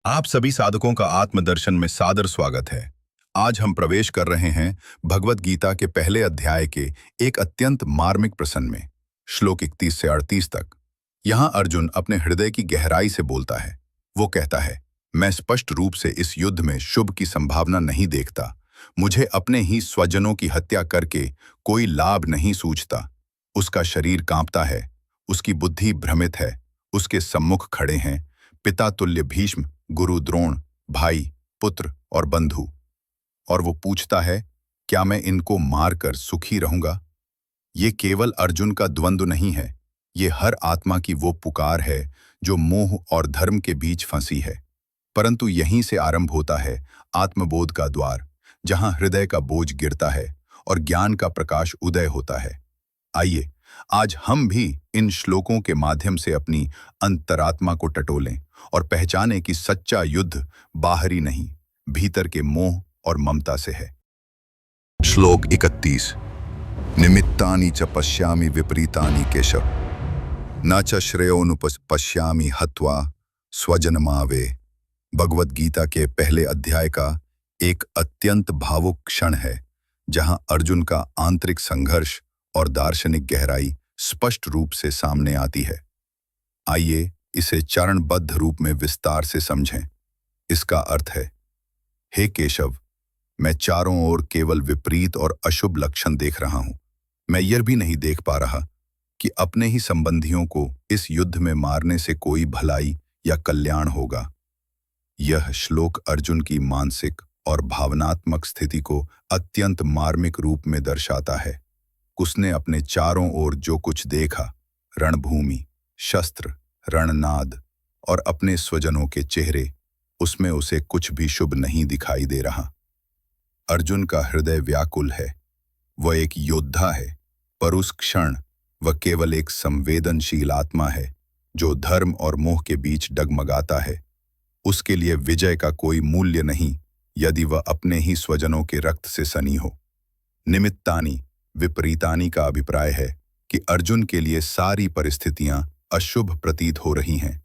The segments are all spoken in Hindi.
आप सभी साधकों का आत्मदर्शन में सादर स्वागत है। आज हम प्रवेश कर रहे हैं भगवत गीता के पहले अध्याय के एक अत्यंत मार्मिक प्रसंग में, श्लोक 31 से 38 तक। यहाँ अर्जुन अपने हृदय की गहराई से बोलता है। वो कहता है, मैं स्पष्ट रूप से इस युद्ध में शुभ की संभावना नहीं देखता। मुझे अपने ही स्वजनों की हत्या करके कोई लाभ नहीं सूझता। उसका शरीर कांपता है, उसकी बुद्धि भ्रमित है। उसके सम्मुख खड़े हैं पिता तुल्य भीष्म, गुरु द्रोण, भाई, पुत्र और बंधु। और वो पूछता है, क्या मैं इनको मारकर सुखी रहूंगा? ये केवल अर्जुन का द्वंद्व नहीं है, ये हर आत्मा की वो पुकार है जो मोह और धर्म के बीच फंसी है। परंतु यहीं से आरंभ होता है आत्मबोध का द्वार, जहां हृदय का बोझ गिरता है और ज्ञान का प्रकाश उदय होता है। आइए आज हम भी इन श्लोकों के माध्यम से अपनी अंतरात्मा को टटोलें और पहचानें कि सच्चा युद्ध बाहरी नहीं, भीतर के मोह और ममता से है। श्लोक 31। निमित्तानि च पश्यामि विपरीतानि केशव, न च श्रेयोनुपश्यामि हत्वा स्वजनमावे। भगवत गीता के पहले अध्याय का एक अत्यंत भावुक क्षण है, जहां अर्जुन का आंतरिक संघर्ष और दार्शनिक गहराई स्पष्ट रूप से सामने आती है। आइए इसे चरणबद्ध रूप में विस्तार से समझें। इसका अर्थ है, हे केशव, मैं चारों ओर केवल विपरीत और अशुभ लक्षण देख रहा हूं। मैं यह भी नहीं देख पा रहा कि अपने ही संबंधियों को इस युद्ध में मारने से कोई भलाई या कल्याण होगा। यह श्लोक अर्जुन की मानसिक और भावनात्मक स्थिति को अत्यंत मार्मिक रूप में दर्शाता है। उसने अपने चारों ओर जो कुछ देखा, रणभूमि, शस्त्र, रणनाद और अपने स्वजनों के चेहरे, उसमें उसे कुछ भी शुभ नहीं दिखाई दे रहा। अर्जुन का हृदय व्याकुल है। वह एक योद्धा है, पर उस क्षण वह केवल एक संवेदनशील आत्मा है जो धर्म और मोह के बीच डगमगाता है। उसके लिए विजय का कोई मूल्य नहीं यदि वह अपने ही स्वजनों के रक्त से सनी हो। निमित्तानि विपरीतानि का अभिप्राय है कि अर्जुन के लिए सारी परिस्थितियां अशुभ प्रतीत हो रही हैं।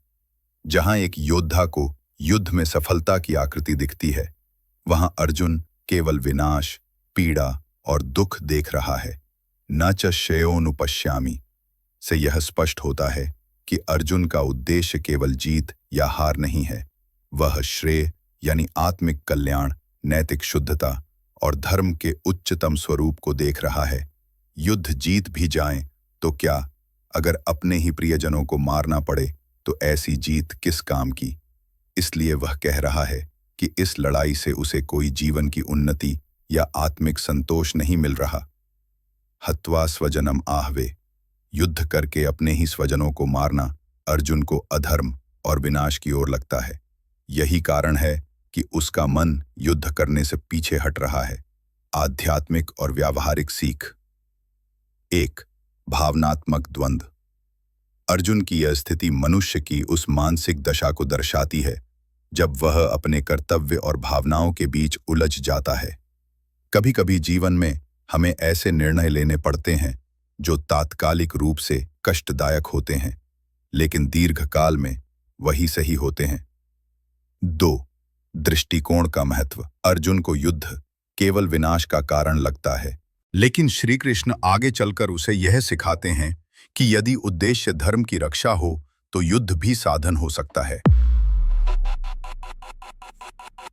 जहां एक योद्धा को युद्ध में सफलता की आकृति दिखती है, वहां अर्जुन केवल विनाश, पीड़ा और दुख देख रहा है। न च श्रेयोनुपश्यामि से यह स्पष्ट होता है कि अर्जुन का उद्देश्य केवल जीत या हार नहीं है। वह श्रेय यानी आत्मिक कल्याण, नैतिक शुद्धता और धर्म के उच्चतम स्वरूप को देख रहा है। युद्ध जीत भी जाएं तो क्या, अगर अपने ही प्रियजनों को मारना पड़े तो ऐसी जीत किस काम की? इसलिए वह कह रहा है कि इस लड़ाई से उसे कोई जीवन की उन्नति या आत्मिक संतोष नहीं मिल रहा। हत्वा स्वजनम आहवे, युद्ध करके अपने ही स्वजनों को मारना अर्जुन को अधर्म और विनाश की ओर लगता है। यही कारण है कि उसका मन युद्ध करने से पीछे हट रहा है। आध्यात्मिक और व्यावहारिक सीख। 1. भावनात्मक द्वंद्व। अर्जुन की यह स्थिति मनुष्य की उस मानसिक दशा को दर्शाती है जब वह अपने कर्तव्य और भावनाओं के बीच उलझ जाता है। कभी कभी जीवन में हमें ऐसे निर्णय लेने पड़ते हैं जो तात्कालिक रूप से कष्टदायक होते हैं, लेकिन दीर्घकाल में वही सही होते हैं। 2. दृष्टिकोण का महत्व। अर्जुन को युद्ध केवल विनाश का कारण लगता है, लेकिन श्री कृष्ण आगे चलकर उसे यह सिखाते हैं कि यदि उद्देश्य धर्म की रक्षा हो तो युद्ध भी साधन हो सकता है।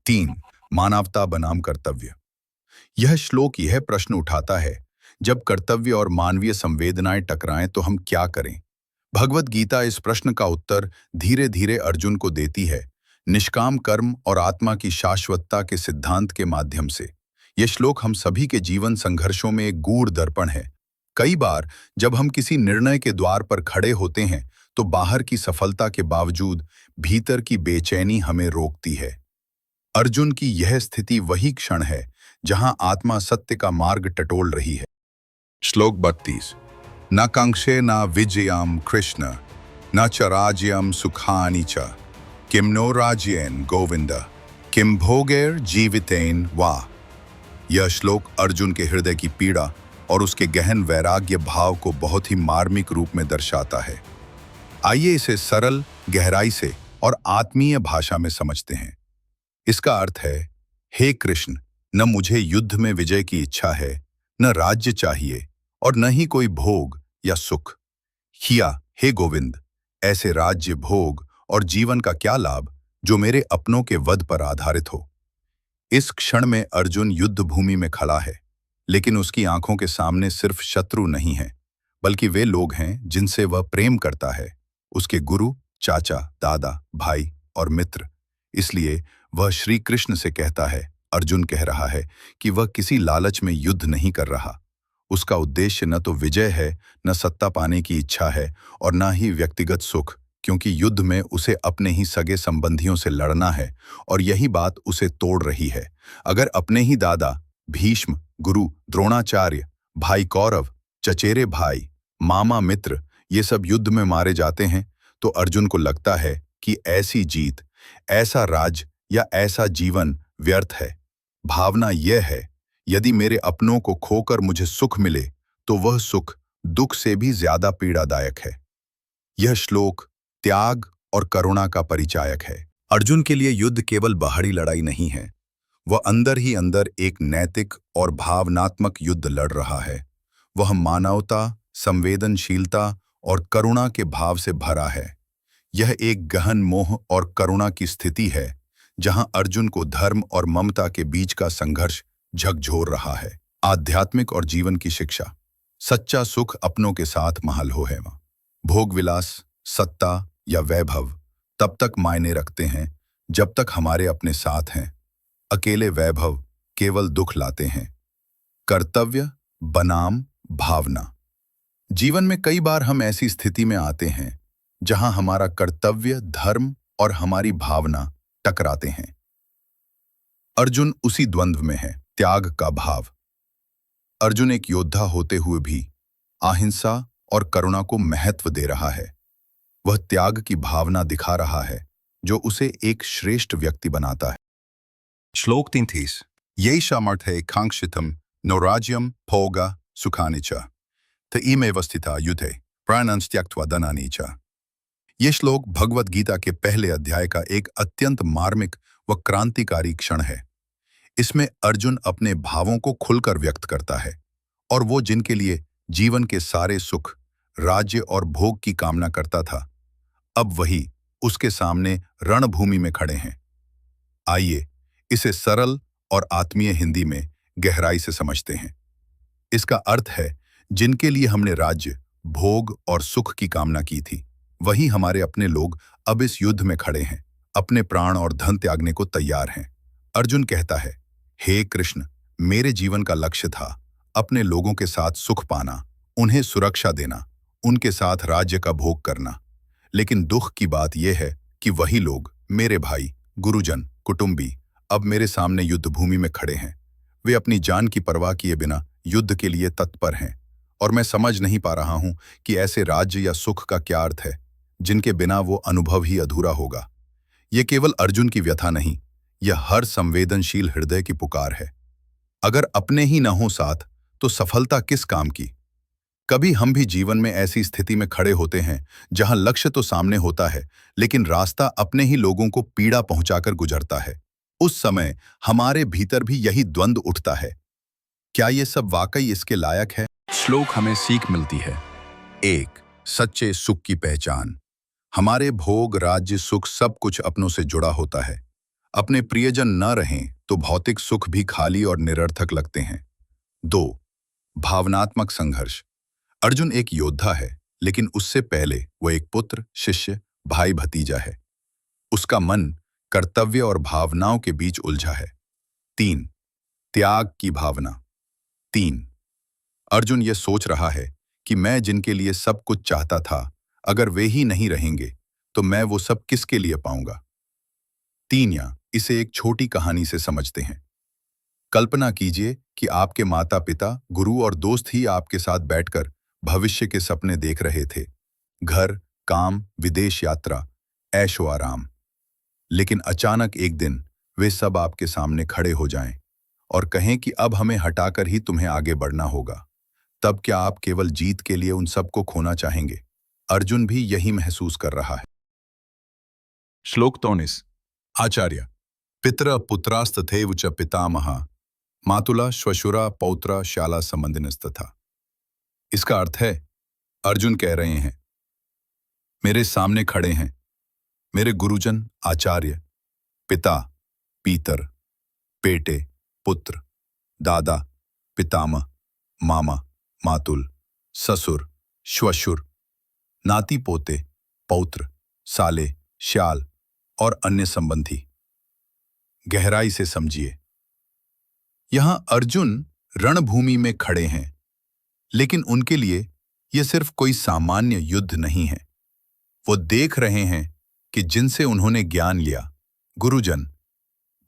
3. मानवता बनाम कर्तव्य। यह श्लोक यह प्रश्न उठाता है, जब कर्तव्य और मानवीय संवेदनाएं टकराएं तो हम क्या करें? भगवत गीता इस प्रश्न का उत्तर धीरे धीरे अर्जुन को देती है, निष्काम कर्म और आत्मा की शाश्वतता के सिद्धांत के माध्यम से। यह श्लोक हम सभी के जीवन संघर्षों में एक गूढ़ दर्पण है। कई बार जब हम किसी निर्णय के द्वार पर खड़े होते हैं तो बाहर की सफलता के बावजूद भीतर की बेचैनी हमें रोकती है। अर्जुन की यह स्थिति वही क्षण है जहां आत्मा सत्य का मार्ग टटोल रही है। श्लोक 32। न कांक्षे न विजयम कृष्ण, न च राज्यम सुखानि च, किम नो राज्येन गोविंद, किम भोगैर जीवितेन वा। यह श्लोक अर्जुन के हृदय की पीड़ा और उसके गहन वैराग्य भाव को बहुत ही मार्मिक रूप में दर्शाता है। आइए इसे सरल, गहराई से और आत्मीय भाषा में समझते हैं। इसका अर्थ है, हे कृष्ण, न मुझे युद्ध में विजय की इच्छा है, न राज्य चाहिए और न ही कोई भोग या सुख। हिया, हे गोविंद, ऐसे राज्य, भोग और जीवन का क्या लाभ जो मेरे अपनों के वध पर आधारित हो। इस क्षण में अर्जुन युद्ध भूमि में खड़ा है, लेकिन उसकी आंखों के सामने सिर्फ शत्रु नहीं है, बल्कि वे लोग हैं जिनसे वह प्रेम करता है, उसके गुरु, चाचा, दादा, भाई और मित्र। इसलिए वह श्री कृष्ण से कहता है, अर्जुन कह रहा है कि वह किसी लालच में युद्ध नहीं कर रहा। उसका उद्देश्य न तो विजय है, न सत्ता पाने की इच्छा है और न ही व्यक्तिगत सुख, क्योंकि युद्ध में उसे अपने ही सगे संबंधियों से लड़ना है और यही बात उसे तोड़ रही है। अगर अपने ही दादा भीष्म, गुरु द्रोणाचार्य, भाई कौरव, चचेरे भाई, मामा मित्र ये सब युद्ध में मारे जाते हैं तो अर्जुन को लगता है कि ऐसी जीत, ऐसा राज या ऐसा जीवन व्यर्थ है। भावना यह है, यदि मेरे अपनों को खोकर मुझे सुख मिले तो वह सुख दुख से भी ज्यादा पीड़ादायक है। यह श्लोक त्याग और करुणा का परिचायक है। अर्जुन के लिए युद्ध केवल बाहरी लड़ाई नहीं है, वह अंदर ही अंदर एक नैतिक और भावनात्मक युद्ध लड़ रहा है। वह मानवता, संवेदनशीलता और करुणा के भाव से भरा है। यह एक गहन मोह और करुणा की स्थिति है, जहां अर्जुन को धर्म और ममता के बीच का संघर्ष झकझोर रहा है। आध्यात्मिक और जीवन की शिक्षा। सच्चा सुख अपनों के साथ महल हो है। भोग विलास, सत्ता या वैभव तब तक मायने रखते हैं जब तक हमारे अपने साथ हैं। अकेले वैभव केवल दुख लाते हैं। कर्तव्य बनाम भावना। जीवन में कई बार हम ऐसी स्थिति में आते हैं जहां हमारा कर्तव्य, धर्म और हमारी भावना टकराते हैं। अर्जुन उसी द्वंद्व में है। त्याग का भाव। अर्जुन एक योद्धा होते हुए भी अहिंसा और करुणा को महत्व दे रहा है। वह त्याग की भावना दिखा रहा है जो उसे एक श्रेष्ठ व्यक्ति बनाता है। श्लोक 33। ये सामर्थ्य कांक्षितम नौराज्यम भोगा सुखानि च तइमेव स्थिता युद्धे प्राणांस त्यक्त्वा धनानि च। ये श्लोक भगवत गीता के पहले अध्याय का एक अत्यंत मार्मिक व क्रांतिकारी क्षण है। इसमें अर्जुन अपने भावों को खुलकर व्यक्त करता है और वो जिनके लिए जीवन के सारे सुख, राज्य और भोग की कामना करता था, अब वही उसके सामने रणभूमि में खड़े हैं। आइए इसे सरल और आत्मीय हिंदी में गहराई से समझते हैं। इसका अर्थ है, जिनके लिए हमने राज्य, भोग और सुख की कामना की थी, वही हमारे अपने लोग अब इस युद्ध में खड़े हैं, अपने प्राण और धन त्यागने को तैयार हैं। अर्जुन कहता है, हे कृष्ण, मेरे जीवन का लक्ष्य था अपने लोगों के साथ सुख पाना, उन्हें सुरक्षा देना, उनके साथ राज्य का भोग करना। लेकिन दुख की बात यह है कि वही लोग, मेरे भाई, गुरुजन, कुटुंबी, अब मेरे सामने युद्ध भूमि में खड़े हैं। वे अपनी जान की परवाह किए बिना युद्ध के लिए तत्पर हैं और मैं समझ नहीं पा रहा हूं कि ऐसे राज्य या सुख का क्या अर्थ है जिनके बिना वो अनुभव ही अधूरा होगा। ये केवल अर्जुन की व्यथा नहीं, यह हर संवेदनशील हृदय की पुकार है। अगर अपने ही न हो साथ तो सफलता किस काम की। कभी हम भी जीवन में ऐसी स्थिति में खड़े होते हैं जहां लक्ष्य तो सामने होता है, लेकिन रास्ता अपने ही लोगों को पीड़ा पहुंचाकर गुजरता है। उस समय हमारे भीतर भी यही द्वंद्व उठता है, क्या ये सब वाकई इसके लायक है। श्लोक हमें सीख मिलती है। 1. सच्चे सुख की पहचान। हमारे भोग, राज्य, सुख सब कुछ अपनों से जुड़ा होता है। अपने प्रियजन न रहें तो भौतिक सुख भी खाली और निरर्थक लगते हैं। 2. भावनात्मक संघर्ष। अर्जुन एक योद्धा है, लेकिन उससे पहले वो एक पुत्र, शिष्य, भाई, भतीजा है। उसका मन कर्तव्य और भावनाओं के बीच उलझा है। 3. त्याग की भावना। 3. अर्जुन ये सोच रहा है कि मैं जिनके लिए सब कुछ चाहता था, अगर वे ही नहीं रहेंगे तो मैं वो सब किसके लिए पाऊंगा। 3. या इसे एक छोटी कहानी से समझते हैं। कल्पना कीजिए कि आपके माता पिता, गुरु और दोस्त ही आपके साथ बैठकर भविष्य के सपने देख रहे थे। घर, काम, विदेश यात्रा, ऐशो आराम। लेकिन अचानक एक दिन वे सब आपके सामने खड़े हो जाएं और कहें कि अब हमें हटाकर ही तुम्हें आगे बढ़ना होगा। तब क्या आप केवल जीत के लिए उन सबको खोना चाहेंगे? अर्जुन भी यही महसूस कर रहा है। श्लोक 19। आचार्य पितर पुत्रास्तथैव च पितामहा मातुला श्वशुरा पौत्रा शाला संबंधिनस्तथा। इसका अर्थ है, अर्जुन कह रहे हैं, मेरे सामने खड़े हैं मेरे गुरुजन आचार्य, पिता, पीतर, बेटे, पुत्र, दादा, पितामह, मामा, मातुल, ससुर, श्वशुर, नाती पोते, पौत्र, साले, श्याल और अन्य संबंधी। गहराई से समझिए, यहां अर्जुन रणभूमि में खड़े हैं, लेकिन उनके लिए यह सिर्फ कोई सामान्य युद्ध नहीं है। वो देख रहे हैं कि जिनसे उन्होंने ज्ञान लिया, गुरुजन,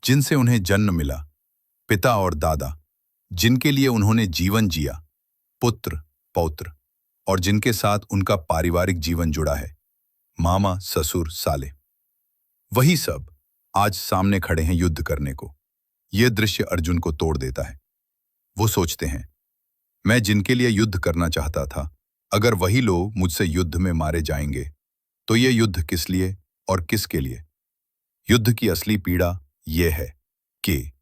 जिनसे उन्हें जन्म मिला, पिता और दादा, जिनके लिए उन्होंने जीवन जिया, पुत्र, पौत्र, और जिनके साथ उनका पारिवारिक जीवन जुड़ा है, मामा, ससुर, साले, वही सब आज सामने खड़े हैं युद्ध करने को। यह दृश्य अर्जुन को तोड़ देता है। वो सोचते हैं, मैं जिनके लिए युद्ध करना चाहता था, अगर वही लोग मुझसे युद्ध में मारे जाएंगे तो यह युद्ध किस लिए और किसके लिए? युद्ध की असली पीड़ा यह है कि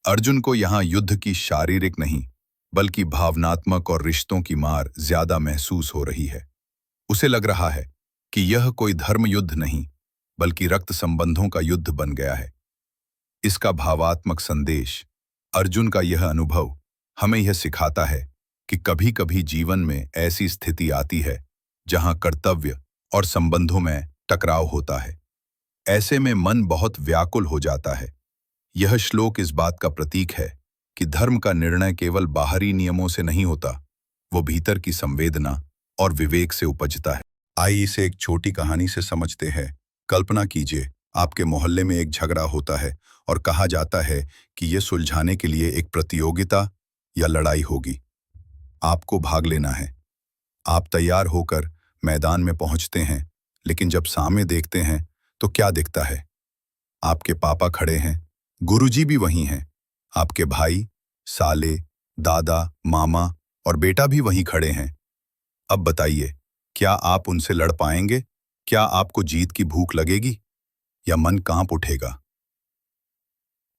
अर्जुन को यहां युद्ध की शारीरिक नहीं बल्कि भावनात्मक और रिश्तों की मार ज्यादा महसूस हो रही है। उसे लग रहा है कि यह कोई धर्म युद्ध नहीं बल्कि रक्त संबंधों का युद्ध बन गया है। इसका भावात्मक संदेश, अर्जुन का यह अनुभव हमें यह सिखाता है कि कभी-कभी जीवन में ऐसी स्थिति आती है जहां कर्तव्य और संबंधों में टकराव होता है। ऐसे में मन बहुत व्याकुल हो जाता है। यह श्लोक इस बात का प्रतीक है कि धर्म का निर्णय केवल बाहरी नियमों से नहीं होता, वो भीतर की संवेदना और विवेक से उपजता है। आइए इसे एक छोटी कहानी से समझते हैं। कल्पना कीजिए, आपके मोहल्ले में एक झगड़ा होता है और कहा जाता है कि यह सुलझाने के लिए एक प्रतियोगिता या लड़ाई होगी। आपको भाग लेना है। आप तैयार होकर मैदान में पहुंचते हैं, लेकिन जब सामने देखते हैं तो क्या दिखता है? आपके पापा खड़े हैं, गुरुजी भी वहीं हैं, आपके भाई, साले, दादा, मामा और बेटा भी वहीं खड़े हैं। अब बताइए, क्या आप उनसे लड़ पाएंगे? क्या आपको जीत की भूख लगेगी या मन कांप उठेगा?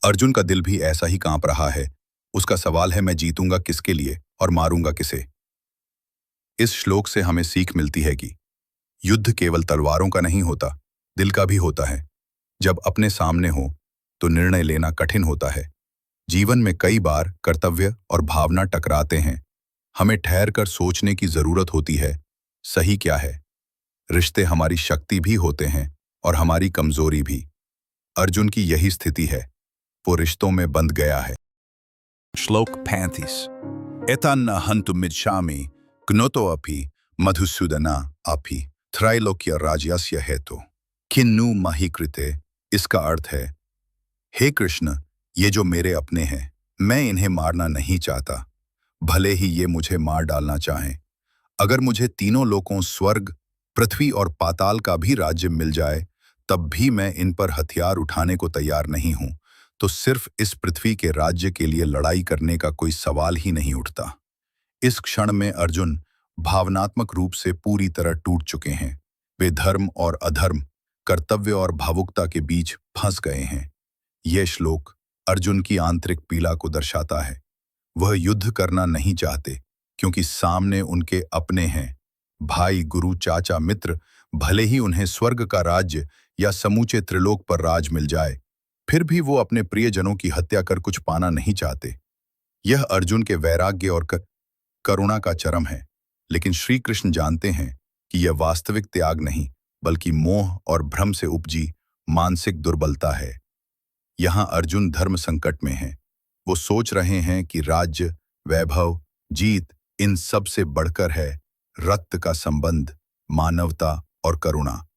अर्जुन का दिल भी ऐसा ही कांप रहा है। उसका सवाल है, मैं जीतूंगा किसके लिए और मारूंगा किसे? इस श्लोक से हमें सीख मिलती है कि युद्ध केवल तलवारों का नहीं होता, दिल का भी होता है। जब अपने सामने हो तो निर्णय लेना कठिन होता है। जीवन में कई बार कर्तव्य और भावना टकराते हैं। हमें ठहरकर सोचने की जरूरत होती है, सही क्या है? रिश्ते हमारी शक्ति भी होते हैं और हमारी कमजोरी भी। अर्जुन की यही स्थिति है, वो रिश्तों में बंध गया है। श्लोक 35। एतन्न हन्तुमिच्छामि ज्ञोतो अपि मधुसूदना अपि त्रैलोक्य राज्यस्य हेतु किन्नु महि कृते। इसका अर्थ है, हे कृष्ण, ये जो मेरे अपने हैं, मैं इन्हें मारना नहीं चाहता, भले ही ये मुझे मार डालना चाहें। अगर मुझे तीनों लोकों स्वर्ग, पृथ्वी और पाताल का भी राज्य मिल जाए, तब भी मैं इन पर हथियार उठाने को तैयार नहीं हूं। तो सिर्फ इस पृथ्वी के राज्य के लिए लड़ाई करने का कोई सवाल ही नहीं उठता। इस क्षण में अर्जुन भावनात्मक रूप से पूरी तरह टूट चुके हैं। वे धर्म और अधर्म, कर्तव्य और भावुकता के बीच फंस गए हैं। यह श्लोक अर्जुन की आंतरिक पीड़ा को दर्शाता है। वह युद्ध करना नहीं चाहते क्योंकि सामने उनके अपने हैं, भाई, गुरु, चाचा, मित्र। भले ही उन्हें स्वर्ग का राज्य या समूचे त्रिलोक पर राज मिल जाए, फिर भी वो अपने प्रियजनों की हत्या कर कुछ पाना नहीं चाहते। यह अर्जुन के वैराग्य और करुणा का चरम है। लेकिन श्री कृष्ण जानते हैं कि यह वास्तविक त्याग नहीं बल्कि मोह और भ्रम से उपजी मानसिक दुर्बलता है। यहां अर्जुन धर्म संकट में है। वो सोच रहे हैं कि राज्य, वैभव, जीत इन सब से बढ़कर है रक्त का संबंध, मानवता और करुणा।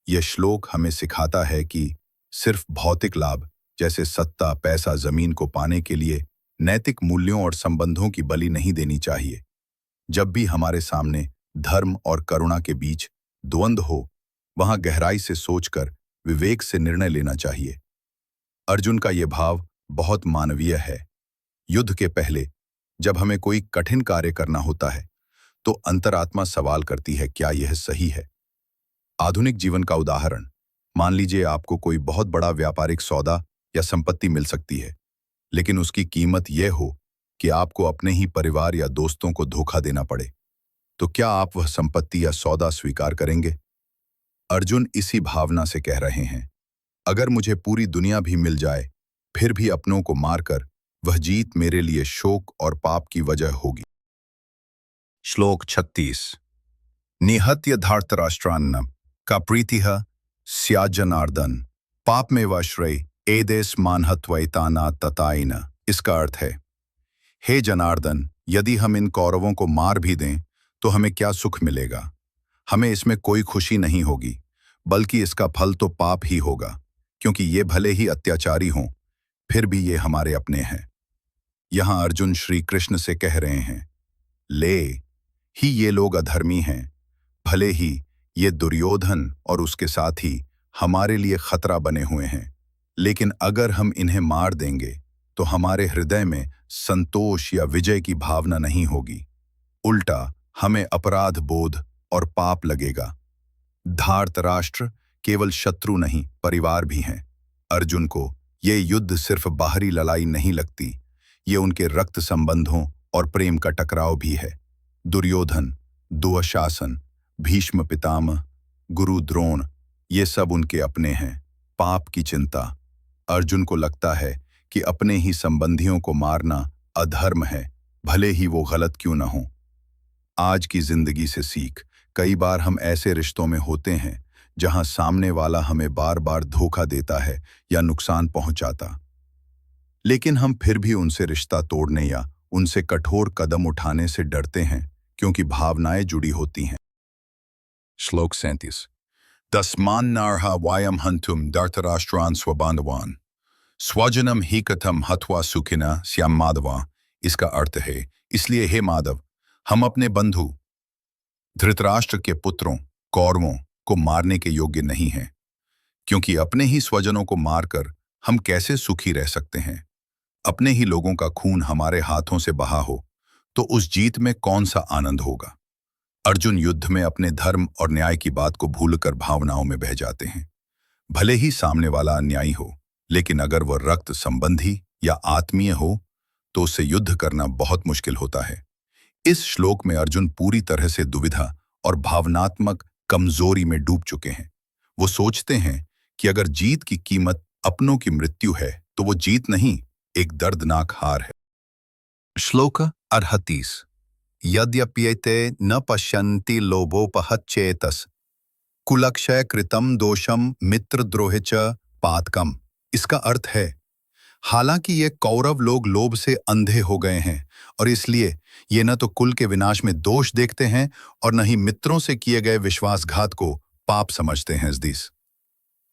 यह श्लोक हमें सिखाता है कि सिर्फ भौतिक लाभ जैसे सत्ता, पैसा, जमीन को पाने के लिए नैतिक मूल्यों और संबंधों की बलि नहीं देनी चाहिए। जब भी हमारे सामने धर्म और करुणा के बीच द्वंद्व हो, वहां गहराई से सोचकर विवेक से निर्णय लेना चाहिए। अर्जुन का यह भाव बहुत मानवीय है। युद्ध के पहले जब हमें कोई कठिन कार्य करना होता है तो अंतरात्मा सवाल करती है, क्या यह सही है? आधुनिक जीवन का उदाहरण, मान लीजिए आपको कोई बहुत बड़ा व्यापारिक सौदा या संपत्ति मिल सकती है, लेकिन उसकी कीमत यह हो कि आपको अपने ही परिवार या दोस्तों को धोखा देना पड़े। तो क्या आप वह संपत्ति या सौदा स्वीकार करेंगे? अर्जुन इसी भावना से कह रहे हैं, अगर मुझे पूरी दुनिया भी मिल जाए, फिर भी अपनों को मारकर वह जीत मेरे लिए शोक और पाप की वजह होगी। श्लोक 36। निहत्य धार्तराष्ट्रान्न का प्रीतिः स्याज्जनार्दन पापमेवाश्रय एदेस मानहत्वैताना तताइन। इसका अर्थ है, हे जनार्दन, यदि हम इन कौरवों को मार भी दें तो हमें क्या सुख मिलेगा? हमें इसमें कोई खुशी नहीं होगी, बल्कि इसका फल तो पाप ही होगा, क्योंकि ये भले ही अत्याचारी हों, फिर भी ये हमारे अपने हैं। यहां अर्जुन श्री कृष्ण से कह रहे हैं, ले ही ये लोग अधर्मी हैं, भले ही ये दुर्योधन और उसके साथी हमारे लिए खतरा बने हुए हैं, लेकिन अगर हम इन्हें मार देंगे तो हमारे हृदय में संतोष या विजय की भावना नहीं होगी, उल्टा हमें अपराध बोध और पाप लगेगा। धार्तराष्ट्र केवल शत्रु नहीं, परिवार भी हैं। अर्जुन को ये युद्ध सिर्फ बाहरी लड़ाई नहीं लगती, ये उनके रक्त संबंधों और प्रेम का टकराव भी है। दुर्योधन, दुःशासन, भीष्म पितामह, गुरु द्रोण, ये सब उनके अपने हैं। पाप की चिंता, अर्जुन को लगता है कि अपने ही संबंधियों को मारना अधर्म है, भले ही वो गलत क्यों न हो। आज की जिंदगी से सीख, कई बार हम ऐसे रिश्तों में होते हैं जहां सामने वाला हमें बार बार धोखा देता है या नुकसान पहुंचाता, लेकिन हम फिर भी उनसे रिश्ता तोड़ने या उनसे कठोर कदम उठाने से डरते हैं, क्योंकि भावनाएं जुड़ी होती हैं। श्लोक 37। तस्मान्नार्हा वायम हंतुम धर्तराष्ट्रान् स्वबान्धवान् स्वजनम ही कथम हत्वा सुखिना श्याम माधवा। इसका अर्थ है, इसलिए हे माधव, हम अपने बंधु धृतराष्ट्र के पुत्रों कौरवों को मारने के योग्य नहीं हैं, क्योंकि अपने ही स्वजनों को मारकर हम कैसे सुखी रह सकते हैं। अपने ही लोगों का खून हमारे हाथों से बहा हो तो उस जीत में कौन सा आनंद होगा। अर्जुन युद्ध में अपने धर्म और न्याय की बात को भूलकर भावनाओं में बह जाते हैं। भले ही सामने वाला अन्यायी हो, लेकिन अगर वह रक्त संबंधी या आत्मीय हो तो उससे युद्ध करना बहुत मुश्किल होता है। इस श्लोक में अर्जुन पूरी तरह से दुविधा और भावनात्मक कमजोरी में डूब चुके हैं। वो सोचते हैं कि अगर जीत की कीमत अपनों की मृत्यु है तो वो जीत नहीं, एक दर्दनाक हार है। श्लोक 38। यद्यप्येते न पश्यन्ति लोभोपहच्चेतस कुलक्षय कृतम दोषम मित्रद्रोहे च पातकम। इसका अर्थ है, हालांकि ये कौरव लोग लोभ से अंधे हो गए हैं और इसलिए ये न तो कुल के विनाश में दोष देखते हैं और न ही मित्रों से किए गए विश्वासघात को पाप समझते हैं। इस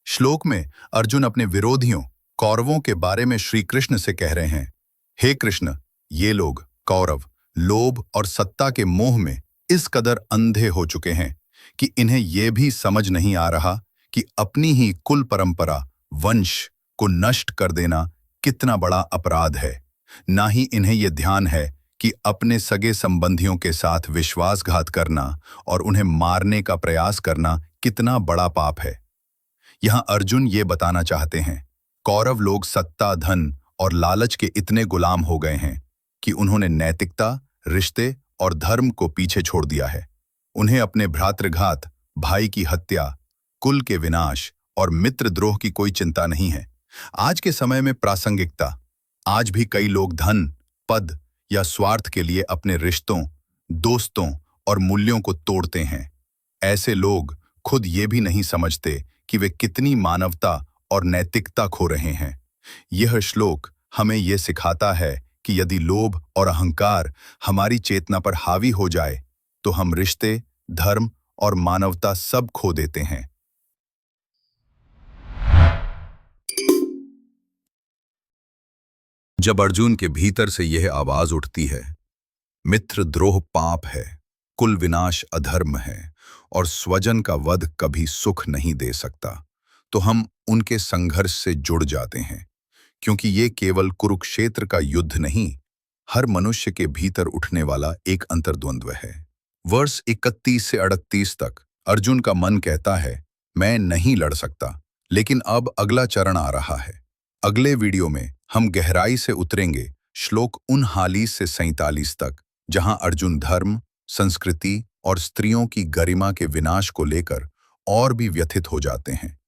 श्लोक में अर्जुन अपने विरोधियों कौरवों के बारे में श्री कृष्ण से कह रहे हैं, हे कृष्ण, ये लोग कौरव लोभ और सत्ता के मोह में इस कदर अंधे हो चुके हैं कि इन्हें यह भी समझ नहीं आ रहा कि अपनी ही कुल परंपरा वंश को नष्ट कर देना कितना बड़ा अपराध है। ना ही इन्हें यह ध्यान है कि अपने सगे संबंधियों के साथ विश्वासघात करना और उन्हें मारने का प्रयास करना कितना बड़ा पाप है। यहां अर्जुन ये बताना चाहते हैं, कौरव लोग सत्ता, धन और लालच के इतने गुलाम हो गए हैं कि उन्होंने नैतिकता, रिश्ते और धर्म को पीछे छोड़ दिया है। उन्हें अपने भ्रातृघात, भाई की हत्या, कुल के विनाश और मित्रद्रोह की कोई चिंता नहीं है। आज के समय में प्रासंगिकता, आज भी कई लोग धन, पद या स्वार्थ के लिए अपने रिश्तों, दोस्तों और मूल्यों को तोड़ते हैं। ऐसे लोग खुद ये भी नहीं समझते कि वे कितनी मानवता और नैतिकता खो रहे हैं। यह श्लोक हमें यह सिखाता है कि यदि लोभ और अहंकार हमारी चेतना पर हावी हो जाए तो हम रिश्ते, धर्म और मानवता सब खो देते हैं। जब अर्जुन के भीतर से यह आवाज उठती है, मित्र द्रोह पाप है, कुल विनाश अधर्म है और स्वजन का वध कभी सुख नहीं दे सकता, तो हम उनके संघर्ष से जुड़ जाते हैं, क्योंकि ये केवल कुरुक्षेत्र का युद्ध नहीं, हर मनुष्य के भीतर उठने वाला एक अंतर्द्वंद्व है। वर्ष 31 से 38 तक अर्जुन का मन कहता है, मैं नहीं लड़ सकता, लेकिन अब अगला चरण आ रहा है। अगले वीडियो में हम गहराई से उतरेंगे श्लोक 39 से 47 तक, जहां अर्जुन धर्म, संस्कृति और स्त्रियों की गरिमा के विनाश को लेकर और भी व्यथित हो जाते हैं।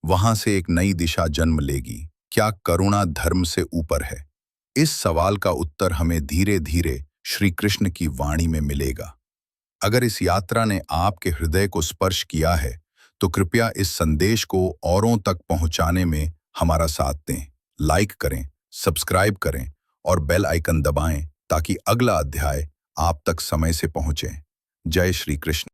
वहां से एक नई दिशा जन्म लेगी। क्या करुणा धर्म से ऊपर है? इस सवाल का उत्तर हमें धीरे धीरे श्री कृष्ण की वाणी में मिलेगा। अगर इस यात्रा ने आपके हृदय को स्पर्श किया है, तो कृपया इस संदेश को औरों तक पहुंचाने में हमारा साथ दें। लाइक करें, सब्सक्राइब करें और बेल आइकन दबाएं ताकि अगला अध्याय आप तक समय से पहुंचे। जय श्री कृष्ण।